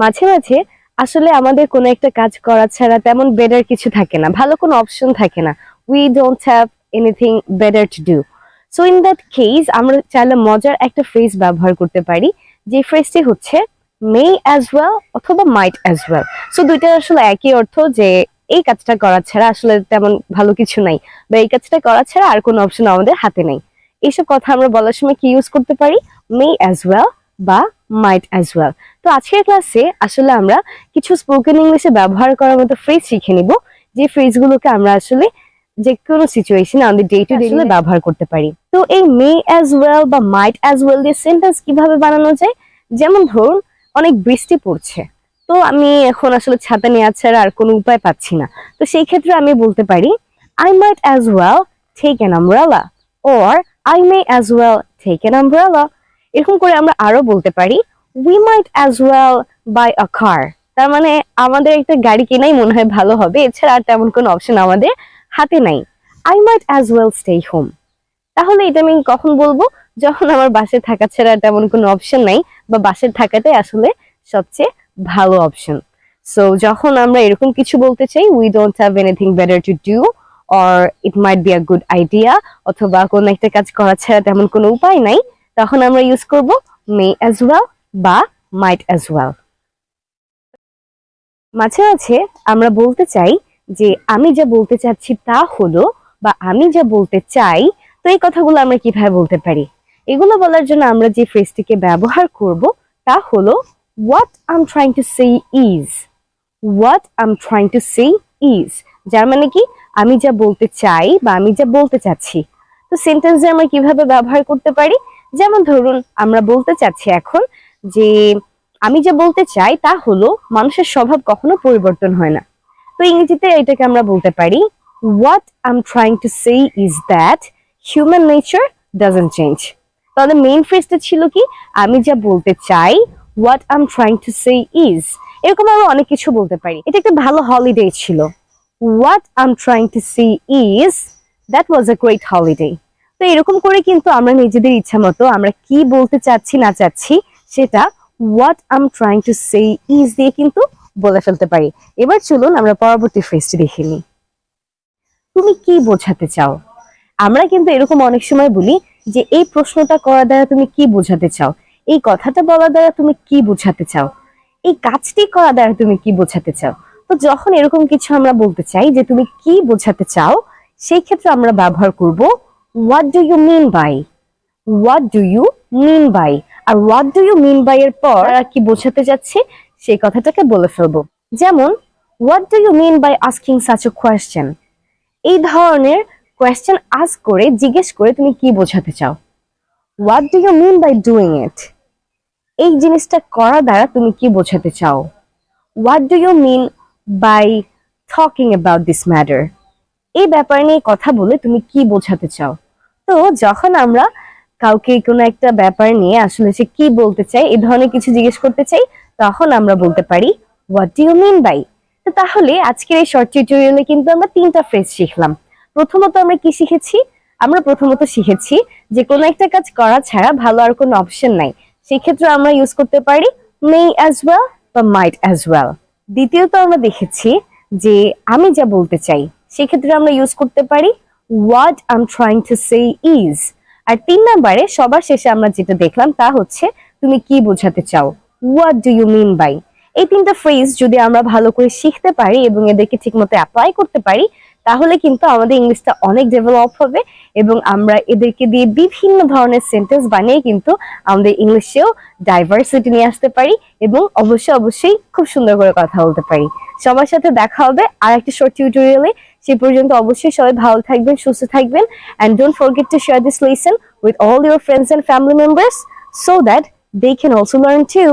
মাঝে মাঝে আসলে আমাদের কোনো একটা কাজ করা ছাড়া তেমন বেটার কিছু থাকে না, ভালো কোনো অপশন থাকে না। We don't have anything better to do. So in that case আমরা চাইলে মজার একটা ফ্রেজ ব্যবহার করতে পারি, যে ফ্রেজটি হচ্ছে মে অ্যাজ ওয়েল অথবা মাইট অ্যাজ ওয়েল। সো দুইটার আসলে একই অর্থ, যে এই কাজটা করা ছাড়া আসলে তেমন ভালো কিছু নাই, বা এই কাজটা করা ছাড়া আর কোনো অপশন আমাদের হাতে নেই। এইসব কথা আমরা বলার সময় কি ইউজ করতে পারি? মে অ্যাজ ওয়েল বা মাইট অ্যাজ ওয়েল। তো আজকের ক্লাসে আসলে আমরা কিছু স্পোকেন ইংলিশে ব্যবহার করার মতো ফ্রেজ শিখে নিব, যে ফ্রেজগুলোকে আমরা আসলে যে কোনো সিচুয়েশনে আমাদের ডে টু ডে ব্যবহার করতে পারি। তো এই মে অ্যাজ ওয়েল বা মাইট অ্যাজ ওয়েল দিয়ে সেন্টেন্স কিভাবে বানানো যায়? যেমন ধরুন অনেক বৃষ্টি পড়ছে, তো আমি এখন আসলে ছাতা নেওয়া ছাড়া আর কোনো উপায় পাচ্ছি না। তো সেই ক্ষেত্রে আমি বলতে পারি I might as well take an umbrella, or I may as well take an umbrella. এরকম করে আমরা আরো বলতে পারি we might as well buy a car. তার মানে আমাদের একটা গাড়ি কেনাই মনে হয় ভালো হবে, এছাড়া আর তেমন কোনো অপশন আমাদের হাতে নাই। I might as well stay home. তাহলে এটা আমি কখন বলবো? যখন আমার বাসে থাকা ছাড়া তেমন কোনো অপশন নাই, বা বাসে থাকাটাই আসলে সবচেয়ে ভালো অপশন। সো যখন আমরা এরকম কিছু বলতে চাই, we don't have anything better to do, or it might be a good idea, অথবা কোনো একটা কাজ করা ছাড়া তেমন কোনো উপায় নাই, তখন আমরা ইউজ করব মে অ্যাজ ওয়েল বা মাইট অ্যাজ ওয়েল। মাঝে মাঝে আমরা বলতে চাই যে আমি যা বলতে চাচ্ছি তা হলো, বা আমি যা বলতে চাই। তো এই কথাগুলো আমরা কিভাবে বলতে পারি? এগুলো বলার জন্য আমরা যে ফ্রেজটিকে ব্যবহার করব তা হলো what I'm trying to say is. what I'm trying to say is, যার মানে কি আমি যা বলতে চাই বা আমি যা বলতে চাচ্ছি। তো সেন্টেন্সে আমরা কিভাবে ব্যবহার করতে পারি? যেমন ধরুন আমরা বলতে চাচ্ছি এখন যে আমি যা বলতে চাই তা হলো মানুষের স্বভাব কখনো পরিবর্তন হয় না। তো ইংরেজিতে এটাকে আমরা বলতে পারি what I'm trying to say is that human nature doesn't change. তাহলে মেইন ফ্রেজটা ছিল কি? আমি যা বলতে চাই, what I'm trying to say is. এরকম আমরা অনেক কিছু বলতে পারি। এটা একটা ভালো হলিডে ছিল। what I'm trying to say is that was a great holiday. তো এরকম করে কিন্তু আমরা নিজেদের ইচ্ছা মতো আমরা কি বলতে চাচ্ছি না চাচ্ছি সেটা what I'm trying to say is দিয়ে কিন্তু বলে ফেলতে পারি। এবার চলুন আমরা পরবর্তী ফ্রেজটি দেখে নিই। তুমি কি বোঝাতে চাও? আমরা কিন্তু এরকম অনেক সময় বলি যে এই প্রশ্নটা করা দ্বারা তুমি কি বোঝাতে চাও, এই কথাটা বলা দ্বারা তুমি কি বোঝাতে চাও, এই কাজটি করা দ্বারা তুমি কি বোঝাতে চাও। তো যখন এরকম কিছু আমরা বলতে চাই যে তুমি কি বোঝাতে চাও, সেই ক্ষেত্রে আমরা ব্যবহার করব what do you mean by. what do you mean by, R what do you mean by এর পর কি বোঝাতে যাচ্ছে সেই কথাটাকে বলে ফেলবো। যেমন what do you mean by asking such a question. এই ধরনের কোয়েশ্চেন আস্ক করে জিজ্ঞেস করে তুমি কি বোঝাতে চাও। What do you mean by doing it, এই জিনিসটা করা দ্বারা তুমি কি বোঝাতে চাও। What do you mean by talking about this matter, এই ব্যাপার নিয়ে কথা বলে তুমি কি বোঝাতে চাও। তো যখন আমরা কাউকে কোনো একটা ব্যাপার নিয়ে আসলে সে কি বলতে চাই এই ধরনের কিছু জিজ্ঞেস করতে চাই, তখন আমরা বলতে পারি what do you mean by. তো তাহলে আজকের এই শর্ট টিউটোরিয়ালে কিন্তু আমরা তিনটা ফ্রেজ শিখলাম। প্রথমত আমরা কি শিখেছি? আমরা প্রথমত শিখেছি যে কোনো একটা কাজ করা ছাড়া ভালো আর কোনো অপশন নাই, সেই ক্ষেত্রে আমরা ইউজ করতে পারি মে অ্যাজ ওয়েল বা মাইট অ্যাজ ওয়েল। দ্বিতীয়ত আমরা দেখেছি যে আমি যা বলতে চাই সেক্ষেত্রে আমরা ইউজ করতে পারি what I'm trying to say is. আর 3 নম্বরে সবার শেষে আমরা যেটা দেখলাম তা হচ্ছে তুমি কি বোঝাতে চাও, what do you mean by. এই তিনটা ফ্রেজ যদি আমরা ভালো করে শিখতে পারি এবং এদেরকে ঠিকমতো অ্যাপ্লাই করতে পারি, তাহলে কিন্তু আমাদের ইংলিশটা অনেক ডেভেলপ হবে এবং আমরা এদেরকে দিয়ে বিভিন্ন ধরনের সেন্টেন্স বানিয়ে কিন্তু আমাদের ইংলিশেও ডাইভার্সিটি নিয়ে আসতে পারি এবং অবশ্যই খুব সুন্দর করে কথা বলতে পারি। সবার সাথে দেখা হবে আর একটা শর্ট টিউটোরিয়ালে। সে পর্যন্ত অবশ্যই সবাই ভালো থাকবেন, সুস্থ থাকবেন, and don't forget to share this lesson with all your friends and family members so that they can also learn too.